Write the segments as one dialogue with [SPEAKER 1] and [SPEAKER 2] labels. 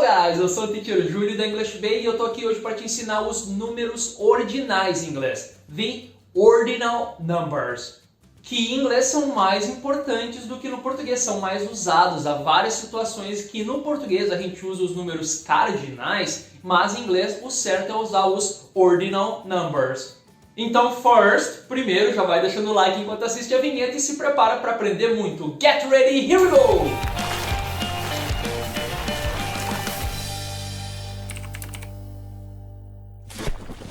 [SPEAKER 1] guys! Eu sou o Teacher Júlio da English Bay e eu tô aqui hoje para te ensinar os números ordinais em inglês. The ordinal numbers. Que em inglês são mais importantes do que no português, são mais usados. Há várias situações que no português a gente usa os números cardinais, mas em inglês o certo é usar os ordinal numbers. Então, primeiro já vai deixando o like enquanto assiste a vinheta e se prepara para aprender muito. Get ready, here we go!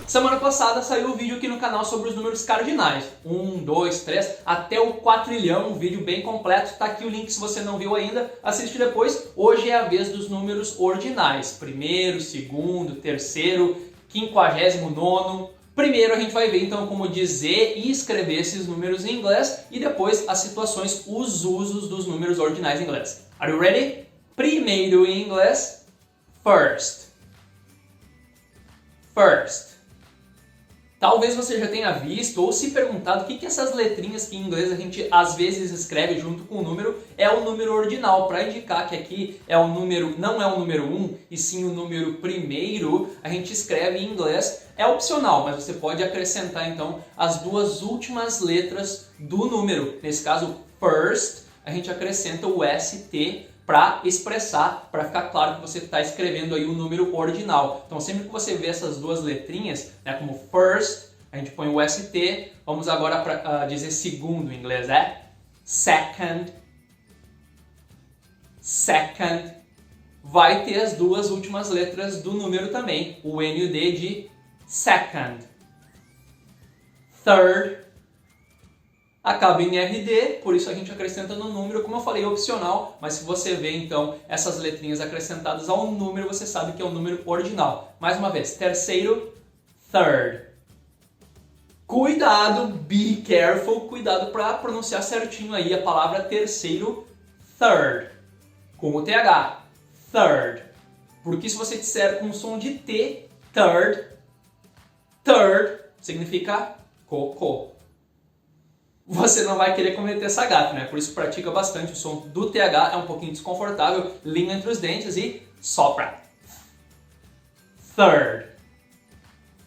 [SPEAKER 1] Semana passada saiu um vídeo aqui no canal sobre os números cardinais. 1, 2, 3, até o quatrilhão, um vídeo bem completo. Tá aqui o link se você não viu ainda, assiste depois. Hoje é a vez dos números ordinais. Primeiro, segundo, terceiro, 59º. Primeiro a gente vai ver então como dizer e escrever esses números em inglês e depois as situações, os usos dos números ordinais em inglês. Are you ready? Primeiro em inglês, first. First. Talvez você já tenha visto ou se perguntado o que essas letrinhas que em inglês a gente às vezes escreve junto com o número é o número ordinal, para indicar que aqui é o número, não é o número 1 e sim o número primeiro, a gente escreve em inglês, é opcional, mas você pode acrescentar então as duas últimas letras do número, nesse caso first, a gente acrescenta o ST para expressar, para ficar claro que você está escrevendo aí o número ordinal. Então sempre que você vê essas duas letrinhas, né, como first, a gente põe o ST, vamos agora para dizer segundo em inglês, é second, second, vai ter as duas últimas letras do número também, o N e o D de second, third, acaba em RD, por isso a gente acrescenta no número, como eu falei, opcional, mas se você vê então essas letrinhas acrescentadas ao número, você sabe que é o número ordinal. Mais uma vez, terceiro, third. Cuidado, be careful, cuidado para pronunciar certinho aí a palavra terceiro, third, com o TH, third. Porque se você disser com o som de T, third, third, significa cocô. Você não vai querer cometer essa gafe, né? Por isso pratica bastante o som do TH, é um pouquinho desconfortável, língua entre os dentes e sopra. Third.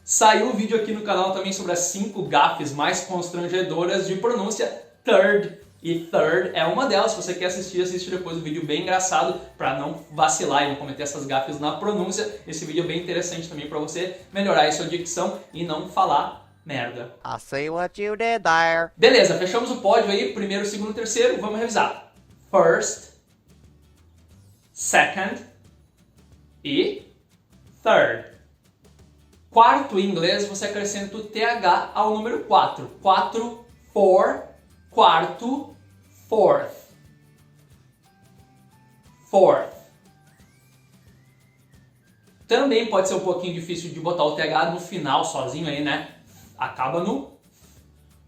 [SPEAKER 1] Saiu um vídeo aqui no canal também sobre as 5 gafes mais constrangedoras de pronúncia. Third e third é uma delas. Se você quer assistir, assiste depois o vídeo bem engraçado para não vacilar e não cometer essas gafes na pronúncia. Esse vídeo é bem interessante também para você melhorar a sua dicção e não falar merda.
[SPEAKER 2] I see what you did there.
[SPEAKER 1] Beleza, fechamos o pódio aí, primeiro, segundo, terceiro, vamos revisar. First, second e third. Quarto em inglês, você acrescenta o TH ao número 4. 4, four, quarto, fourth. Fourth. Também pode ser um pouquinho difícil de botar o TH no final sozinho aí, né? Acaba no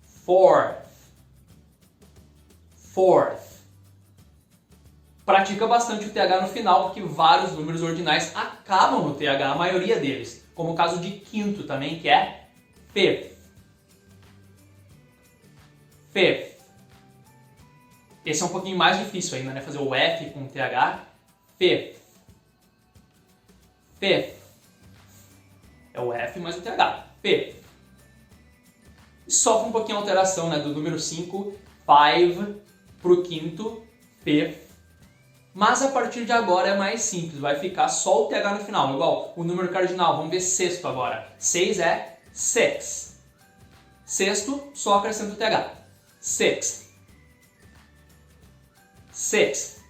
[SPEAKER 1] fourth. Fourth. Pratica bastante o TH no final, porque vários números ordinais acabam no TH, a maioria deles. Como o caso de quinto também, que é fifth. Fifth. Esse é um pouquinho mais difícil ainda, né? Fazer o F com o TH. Fifth. Fifth. É o F mais o TH. Fifth. Sofre um pouquinho a alteração, né, do número 5, 5, para o quinto, fifth. Mas a partir de agora é mais simples, vai ficar só o TH no final, igual o número cardinal. Vamos ver sexto agora. 6 é six. Sexto, só acrescenta o TH. Sixth. Sixth.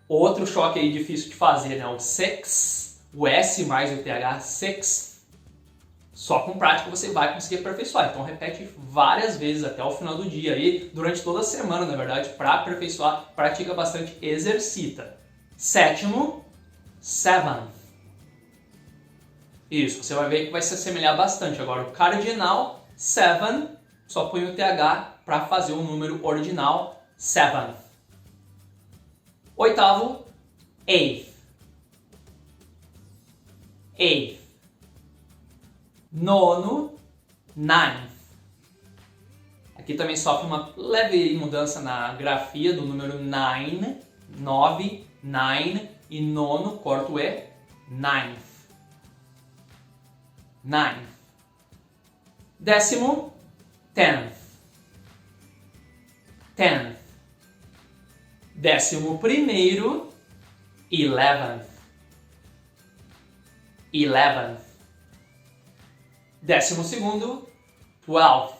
[SPEAKER 1] Outro choque aí difícil de fazer, né, o six, o S mais o TH, sixth. Só com prática você vai conseguir aperfeiçoar. Então repete várias vezes até o final do dia aí, durante toda a semana, na verdade, para aperfeiçoar. Pratica bastante, exercita. Sétimo, seventh. Isso, você vai ver que vai se assemelhar bastante. Agora o cardinal, seven, só põe o TH para fazer o número ordinal, seventh. Oitavo, eighth. Eighth. Nono, ninth. Aqui também sofre uma leve mudança na grafia do número 9, 9, 9, e nono, corto o E, ninth. Ninth. Décimo, tenth. Tenth. Décimo primeiro, eleventh. Eleventh. Décimo segundo, twelfth.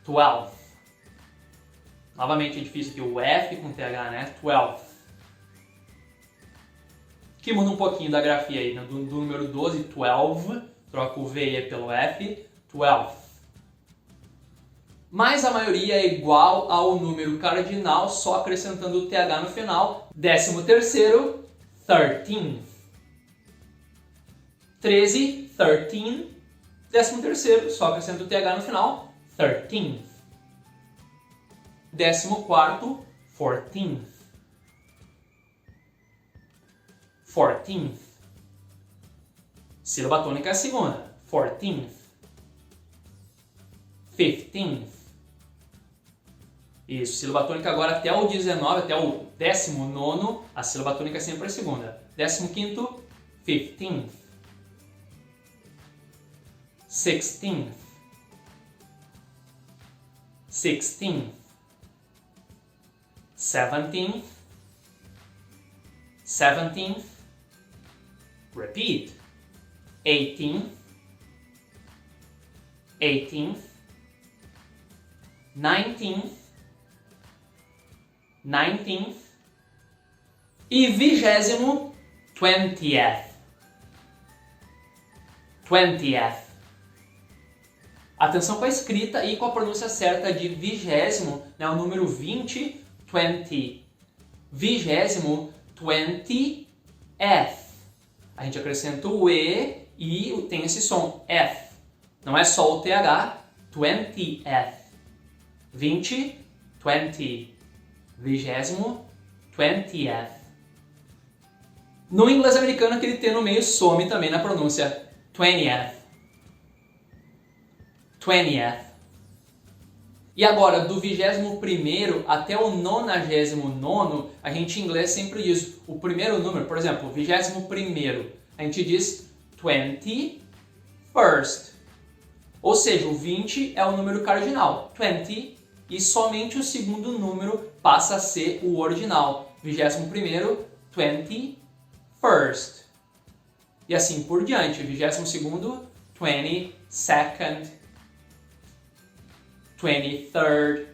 [SPEAKER 1] Twelfth. Novamente é difícil aqui o F com TH, né? Twelfth. Que muda um pouquinho da grafia aí, né? Do número 12, 12, troca o V pelo F, 12. Mas a maioria é igual ao número cardinal, só acrescentando o TH no final. 13º, 13th. 13, 13. 13º, só acrescento o TH no final, 13th. 14º, 14th. 14th. Sílaba tônica é a segunda, 14th. 15th. Isso, sílaba tônica agora até o 19, até o 19º, a sílaba tônica é sempre a segunda. 15º, 15th. 16th. 16th. 17th. 17th. Repeat. 18th. 18th. 19th. 19th. E 20º, 20th. 20th. Atenção com a escrita e com a pronúncia certa de 20º, né, o número 20, 20. 20º, 20th. A gente acrescenta o E e tem esse som, F. Não é só o TH, 20th. 20, 20. 20º, 20th. No inglês americano, aquele T no meio some também na pronúncia, 20th. 20th. E agora, do 21º até o 99º, a gente em inglês sempre diz o primeiro número, por exemplo, o 21º, a gente diz 21st. Ou seja, o 20 é o número cardinal, 20, e somente o segundo número passa a ser o ordinal, 21º, 21st. E assim por diante, 22º, 22nd, 23rd.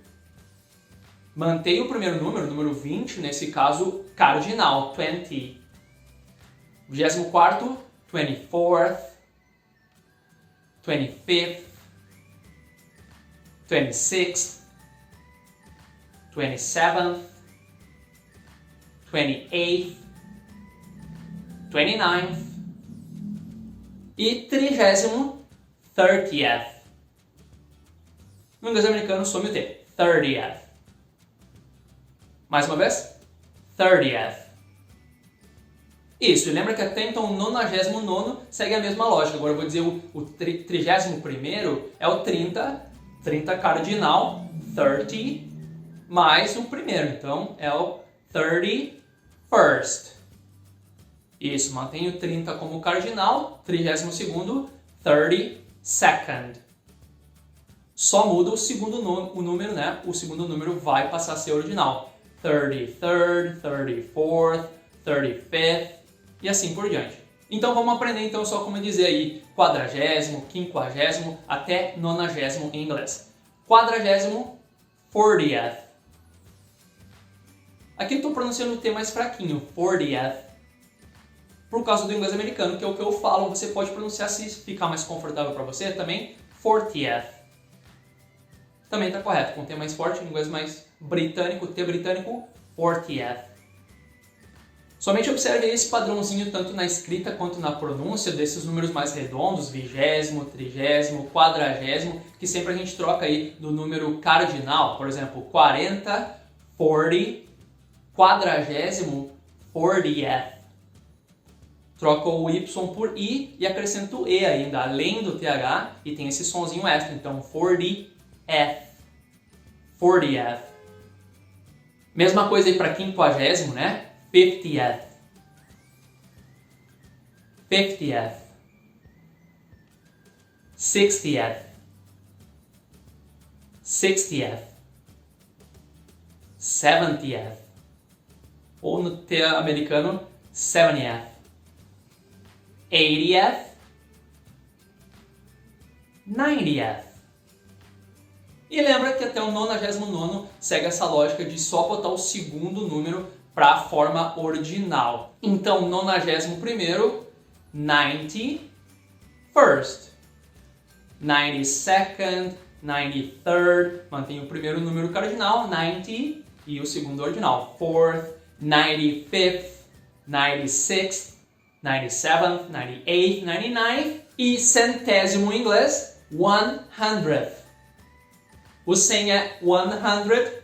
[SPEAKER 1] Mantém o primeiro número, o número 20, nesse caso, cardinal, 20. 24º, 24th, 25th, 26th, 27th, 28th, 29th e 30º, 30th. No inglês americano some o T, 30th. Mais uma vez, 30th. Isso, e lembra que até então o 99º segue a mesma lógica. Agora eu vou dizer o 31º é o 30, 30 cardinal, 30, mais o primeiro. Então é o 31st. Isso, mantém o 30 como cardinal, 32º, 32nd. Só muda o segundo número, né? O segundo número vai passar a ser ordinal. 33rd, 34th, 35th e assim por diante. Então vamos aprender então só como dizer aí 40º, 50º até 90º em inglês. 40º, 40th. Aqui eu estou pronunciando o T mais fraquinho, 40th. Por causa do inglês americano, que é o que eu falo, você pode pronunciar se ficar mais confortável para você também, 40th. Também está correto, com o T mais forte, inglês mais britânico, T britânico, 40th. Somente observe esse padrãozinho tanto na escrita quanto na pronúncia desses números mais redondos, 20º, 30º, 40º, que sempre a gente troca aí do número cardinal, por exemplo, 40, 40, 40º, 40th. Troca o Y por I e acrescenta o E ainda, além do TH, e tem esse sonzinho extra, então 40th. 40th. Mesma coisa aí para 50º, né? 50th. 50th. 60th. 60th. 70th. Ou no T americano, 70th. 80th. 90th. E lembra que até o 99º segue essa lógica de só botar o segundo número para a forma ordinal. Então, 91º, 91st. 92nd, 93rd, mantém o primeiro número cardinal, 90, e o segundo ordinal, 4th, 95th, 96th, 97th, 98th, 99th e centésimo em inglês, 100th. O 100 é 100,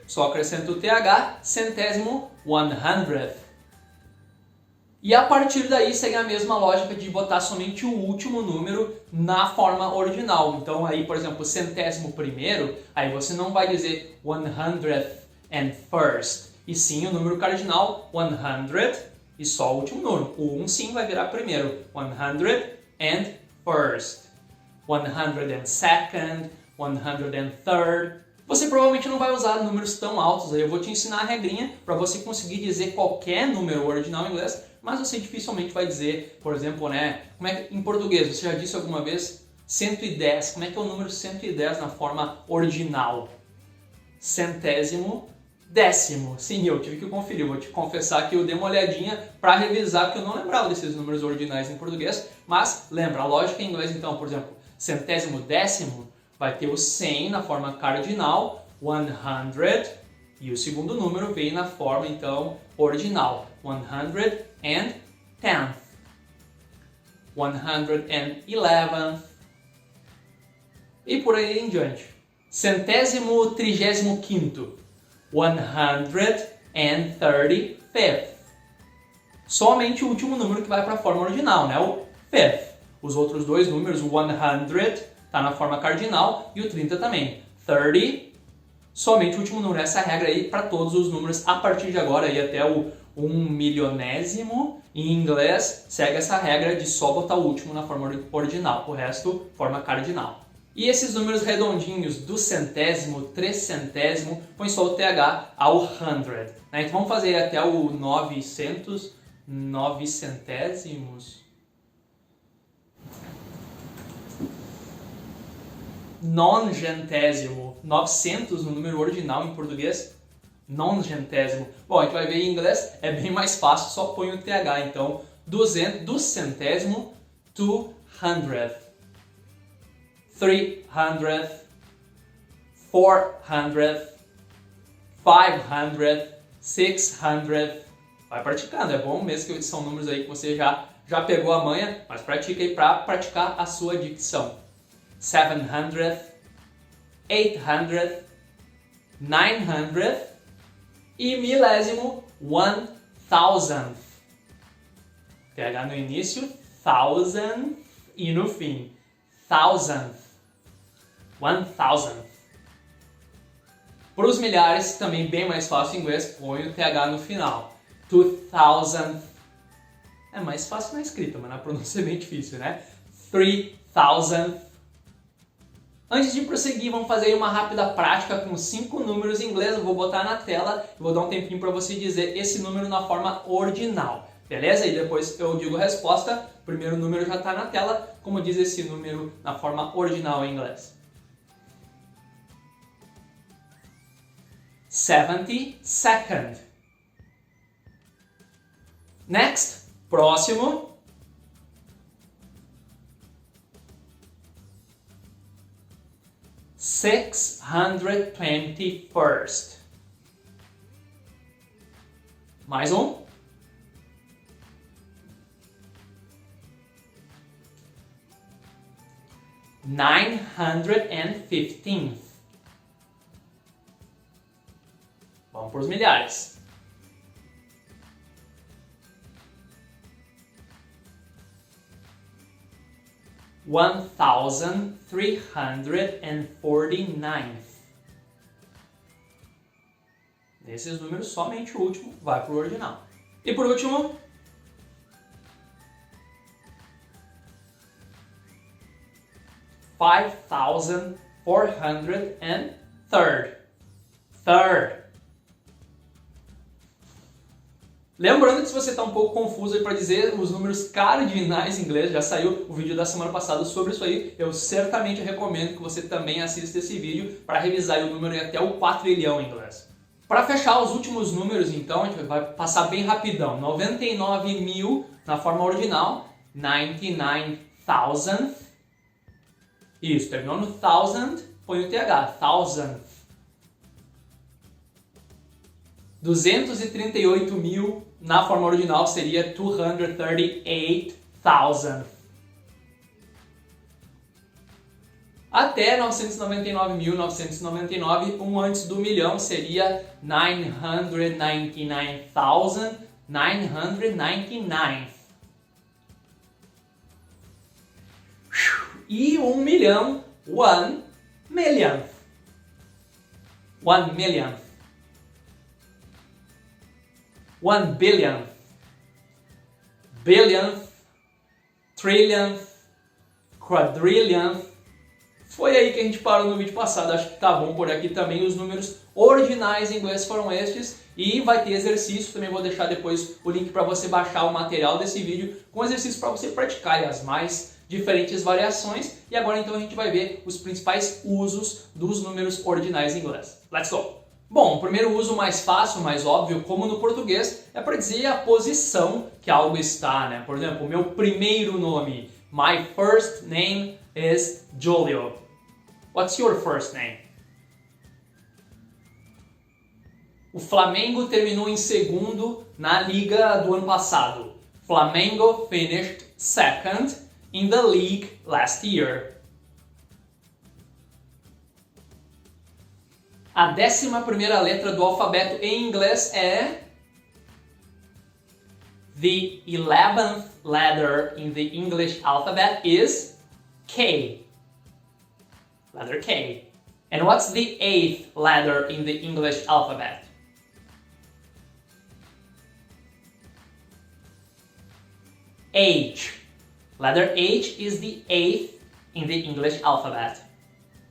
[SPEAKER 1] só acrescenta o TH, centésimo, 100th. E a partir daí segue a mesma lógica de botar somente o último número na forma ordinal. Então aí, por exemplo, o 100º, aí você não vai dizer 101st, e sim o número cardinal 100 e só o último número. O 1 sim vai virar primeiro, 101st, 102nd, 103rd. Você provavelmente não vai usar números tão altos, aí eu vou te ensinar a regrinha para você conseguir dizer qualquer número ordinal em inglês, mas você dificilmente vai dizer, por exemplo, né, como é que, em português, você já disse alguma vez 110, como é que é o número 110 na forma ordinal? Centésimo décimo. Sim, eu tive que conferir, vou te confessar que eu dei uma olhadinha para revisar, que eu não lembrava desses números ordinais em português, mas lembra, a lógica em inglês então, por exemplo, centésimo décimo, vai ter o 100 na forma cardinal, 100, e o segundo número vem na forma, então, ordinal, 110th, 111th, e por aí em diante. Centésimo trigésimo quinto, 135th. Somente o último número que vai para a forma ordinal, né? O fifth. Os outros dois números, o 100 está na forma cardinal e o 30 também. 30, somente o último número. Essa é a regra aí para todos os números a partir de agora e até o 1.000.000º. Em inglês, segue essa regra de só botar o último na forma ordinal, o resto, forma cardinal. E esses números redondinhos do centésimo, trecentésimo, põe só o TH ao 100. Né? Então vamos fazer até o 900, 900ésimos. Nongentésimo, 900 no número ordinal em português, nongentésimo. Bom, a gente vai ver em inglês, é bem mais fácil, só põe o TH. Então, do centésimo, 200th, 300th, 400th, 500th, 600th. Vai praticando, é bom mesmo que são números aí que você já pegou a manha, mas pratica aí para praticar a sua dicção. 700th, 800th, 900th e milésimo 1000th. TH no início, thousand e no fim, thousandth, 1000th. Para os milhares, também bem mais fácil em inglês, põe o TH no final. 2000th. É mais fácil na escrita, mas na pronúncia é bem difícil, né? 3000th. Antes de prosseguir, vamos fazer uma rápida prática com 5 números em inglês. Eu vou botar na tela e vou dar um tempinho para você dizer esse número na forma ordinal. Beleza? E depois eu digo a resposta. O primeiro número já está na tela. Como diz esse número na forma ordinal em inglês? 72nd. Next. Próximo. 621st. Mais um. 915th. Vamos para os milhares. 1349th. Nesses números, somente o último vai para o ordinal. E por último, 5,403. Third. Lembrando que se você está um pouco confuso para dizer os números cardinais em inglês, já saiu o vídeo da semana passada sobre isso aí, eu certamente recomendo que você também assista esse vídeo para revisar o número até o quatrilhão em inglês. Para fechar os últimos números, então, a gente vai passar bem rapidão. 99.000 na forma ordinal, 99,000. Isso, terminou no thousand, põe o TH, thousand. 238.000 na forma original seria 238,000. Até 999.999, um antes do milhão seria 999,999. E 1 milhão, 1 million. 1 million. 1 billion. Billionth, trillionth, quadrillionth. Foi aí que a gente parou no vídeo passado, acho que tá bom por aqui também. Os números ordinais em inglês foram estes e vai ter exercício, também vou deixar depois o link para você baixar o material desse vídeo com exercícios para você praticar as mais diferentes variações. E agora então a gente vai ver os principais usos dos números ordinais em inglês. Let's go! Bom, o primeiro uso mais fácil, mais óbvio, como no português, é para dizer a posição que algo está, né? Por exemplo, o meu primeiro nome. My first name is Julio. What's your first name? O Flamengo terminou em segundo na liga do ano passado. Flamengo finished second in the league last year. A 11ª letra do alfabeto em inglês é the 11th letter in the English alphabet is K. Letter K. And what's the 8th letter in the English alphabet? H. Letter H is the 8th in the English alphabet.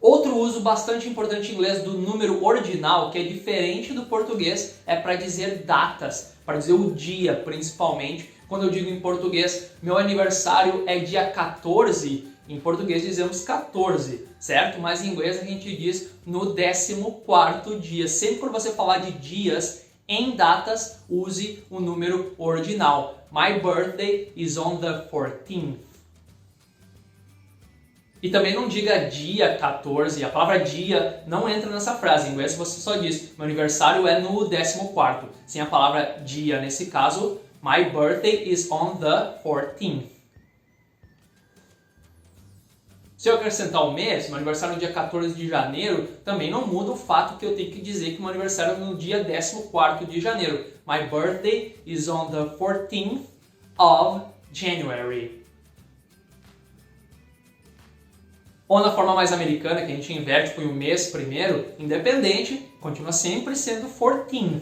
[SPEAKER 1] Outro uso bastante importante em inglês do número ordinal, que é diferente do português, é para dizer datas, para dizer o dia principalmente. Quando eu digo em português, meu aniversário é dia 14, em português dizemos 14, certo? Mas em inglês a gente diz no 14º dia. Sempre que você falar de dias em datas, use o número ordinal. My birthday is on the 14th. E também não diga dia 14, a palavra dia não entra nessa frase. Em inglês você só diz, meu aniversário é no 14º. Sem a palavra dia, nesse caso, my birthday is on the 14th. Se eu acrescentar um mês, meu aniversário é no dia 14 de janeiro, também não muda o fato que eu tenho que dizer que meu aniversário é no dia 14º de janeiro. My birthday is on the 14th of January. Ou na forma mais americana, que a gente inverte, põe o mês primeiro, independente, continua sempre sendo 14th.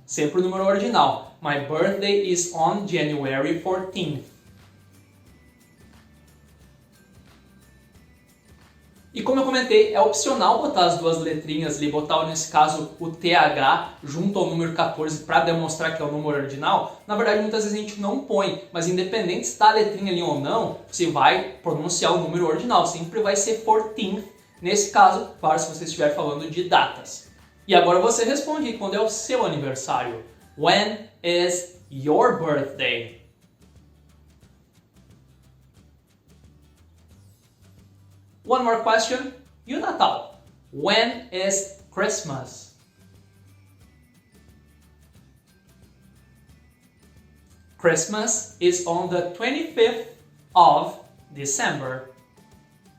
[SPEAKER 1] Sempre o número ordinal. My birthday is on January 14th. E como eu comentei, é opcional botar as duas letrinhas ali, botar nesse caso o TH junto ao número 14 para demonstrar que é o número ordinal. Na verdade, muitas vezes a gente não põe, mas independente se está a letrinha ali ou não, você vai pronunciar o número ordinal, sempre vai ser 14th, nesse caso, claro, se você estiver falando de datas. E agora você responde quando é o seu aniversário. When is your birthday? One more question. E o Natal? When is Christmas? Christmas is on the 25th of December.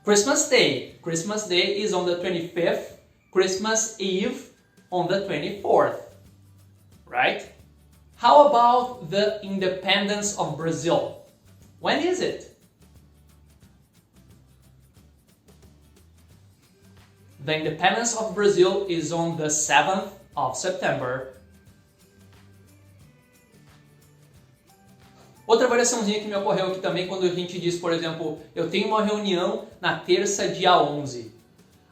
[SPEAKER 1] Christmas Day. Christmas Day is on the 25th. Christmas Eve on the 24th. Right? How about the independence of Brazil? When is it? The independence of Brazil is on the 7th of September. Outra variaçãozinha que me ocorreu aqui também quando a gente diz, por exemplo, eu tenho uma reunião na terça, dia 11.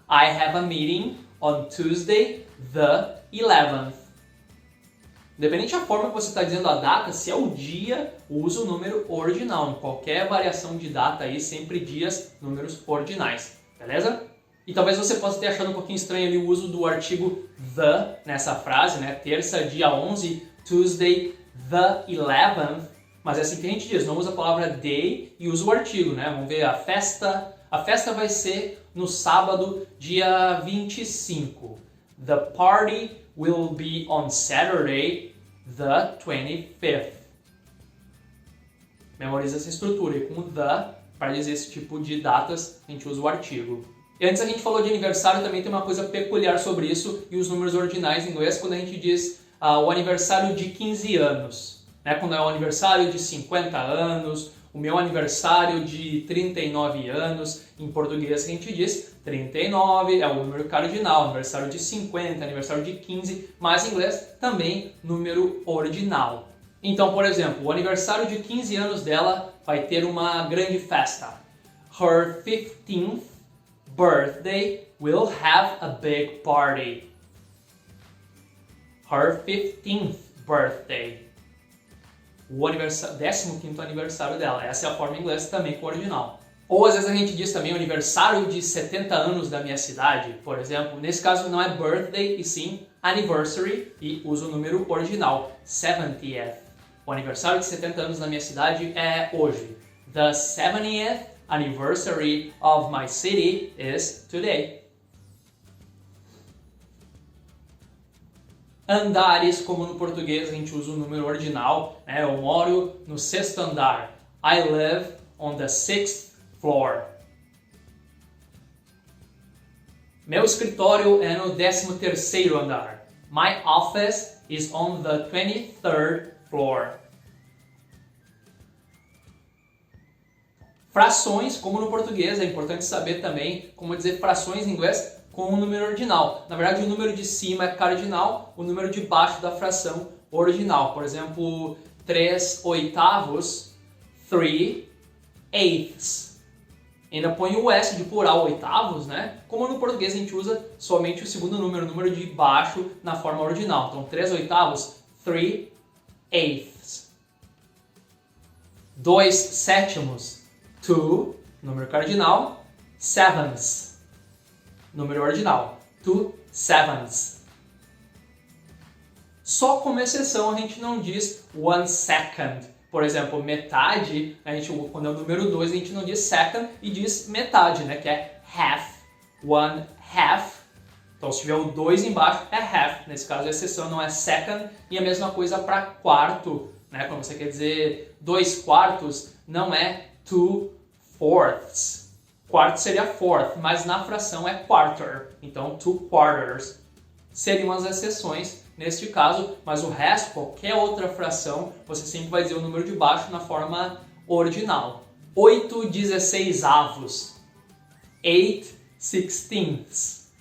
[SPEAKER 1] I have a meeting on Tuesday, the 11th. Independente da forma que você está dizendo a data, se é o dia, usa o número ordinal. Em qualquer variação de data aí, sempre dias, números ordinais. Beleza? E talvez você possa ter achado um pouquinho estranho ali o uso do artigo the nessa frase, né? Terça, dia 11, Tuesday, the 11th. Mas é assim que a gente diz, não usa a palavra day e usa o artigo, né? Vamos ver a festa. A festa vai ser no sábado, dia 25. The party will be on Saturday, the 25th. Memoriza essa estrutura e com the, para dizer esse tipo de datas, a gente usa o artigo. E antes a gente falou de aniversário, também tem uma coisa peculiar sobre isso e os números ordinais em inglês, quando a gente diz o aniversário de 15 anos. Quando é o aniversário de 50 anos, o meu aniversário de 39 anos, em português a gente diz 39, é o número cardinal, aniversário de 50, aniversário de 15, mas em inglês também número ordinal. Então, por exemplo, o aniversário de 15 anos dela vai ter uma grande festa. Her 15th birthday will have a big party. Her 15th birthday. O 15º aniversário dela. Essa é a forma em inglês também com o ordinal. Ou às vezes a gente diz também o aniversário de 70 anos da minha cidade, por exemplo. Nesse caso não é birthday e sim anniversary e usa o número ordinal, 70th. O aniversário de 70 anos da minha cidade é hoje. The 70th anniversary of my city is today. Andares, como no português a gente usa o número ordinal, né? Eu moro no 6º andar. I live on the 6th floor. Meu escritório é no 13º andar. My office is on the 23rd floor. Frações, como no português, é importante saber também como dizer frações em inglês com o número ordinal. Na verdade, o número de cima é cardinal, o número de baixo da fração ordinal. Por exemplo, 3/8, 3/8. Ainda põe o S de plural oitavos, né? Como no português a gente usa somente o segundo número, o número de baixo na forma ordinal. Então, 3/8, 3/8. 2/7, 2, número cardinal, sevenths. Número ordinal, 2/7. Só como exceção a gente não diz 1/2. Por exemplo, metade, quando é o número 2 a gente não diz second e diz metade, né? Que é half, 1/2. Então se tiver o 2 embaixo é half, nesse caso a exceção não é second. E a mesma coisa para quarto, né? Quando você quer dizer 2/4, não é 2/4. Quarto seria fourth, mas na fração é quarter. Então, 2/4 seriam as exceções neste caso, mas o resto, qualquer outra fração, você sempre vai dizer o número de baixo na forma ordinal. 8/16, 8/16.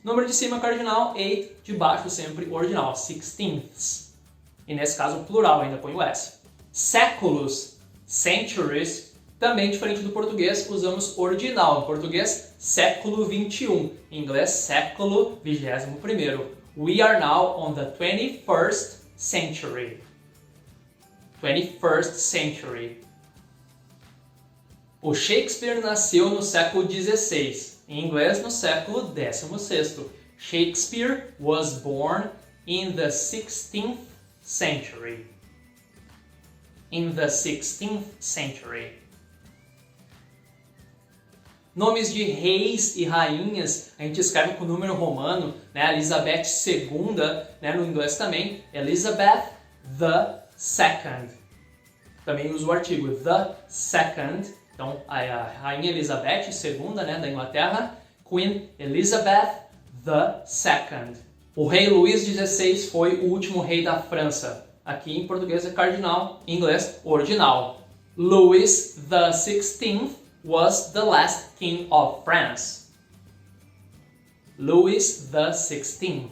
[SPEAKER 1] Número de cima cardinal, 8, de baixo sempre ordinal, 16ths. E nesse caso, plural, ainda põe o S. Séculos, centuries. Também diferente do português, usamos ordinal. Em português, século 21. Em inglês, século 21º. We are now on the 21st century. 21st century. O Shakespeare nasceu no século XVI. Em inglês, no século XVI. Shakespeare was born in the 16th century. In the 16th century. Nomes de reis e rainhas, a gente escreve com o número romano, né? Elizabeth II, né? No inglês também, Elizabeth the Second. Também usa o artigo the second. Então, a rainha Elizabeth II, né? Da Inglaterra, Queen Elizabeth the Second. O rei Luís XVI foi o último rei da França. Aqui em português é cardinal, em inglês ordinal. Louis the 16th was the last king of France. Louis the 16th.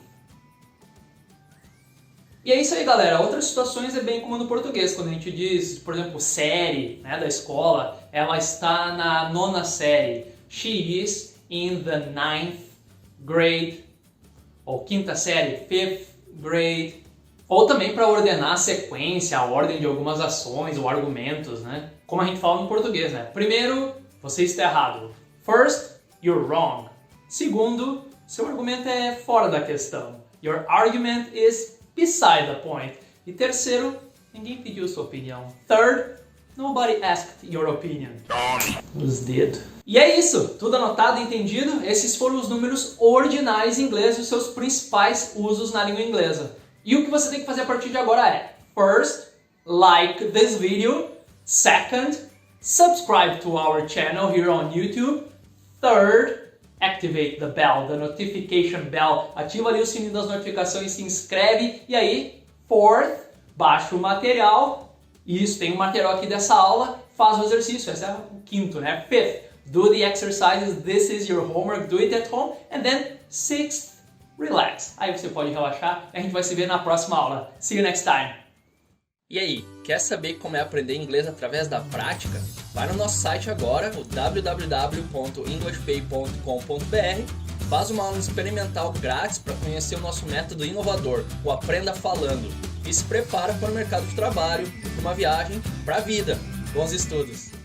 [SPEAKER 1] E é isso aí, galera. Outras situações é bem como no português, quando a gente diz, por exemplo, série, né, da escola, ela está na 9ª série. She is in the 9th grade. Ou 5ª série, 5th grade. Ou também para ordenar a sequência, a ordem de algumas ações ou argumentos, né? Como a gente fala no português, né? Primeiro, você está errado. First, you're wrong. Segundo, seu argumento é fora da questão. Your argument is beside the point. E terceiro, ninguém pediu sua opinião. Third, nobody asked your opinion. Os dedos. E é isso, tudo anotado e entendido? Esses foram os números ordinais em inglês e os seus principais usos na língua inglesa. E o que você tem que fazer a partir de agora é: first, like this video. Second, subscribe to our channel here on YouTube. Third, activate the bell, the notification bell. Ativa ali o sininho das notificações, se inscreve. E aí, fourth, baixa o material. Isso, tem um material aqui dessa aula. Faz o exercício, esse é o quinto, né? Fifth, do the exercises. This is your homework. Do it at home. And then, sixth, relax. Aí você pode relaxar e a gente vai se ver na próxima aula. See you next time.
[SPEAKER 3] E aí, quer saber como é aprender inglês através da prática? Vai no nosso site agora, o www.englishpay.com.br, faz uma aula experimental grátis para conhecer o nosso método inovador, o Aprenda Falando, e se prepara para o mercado de trabalho, para uma viagem, para a vida. Bons estudos!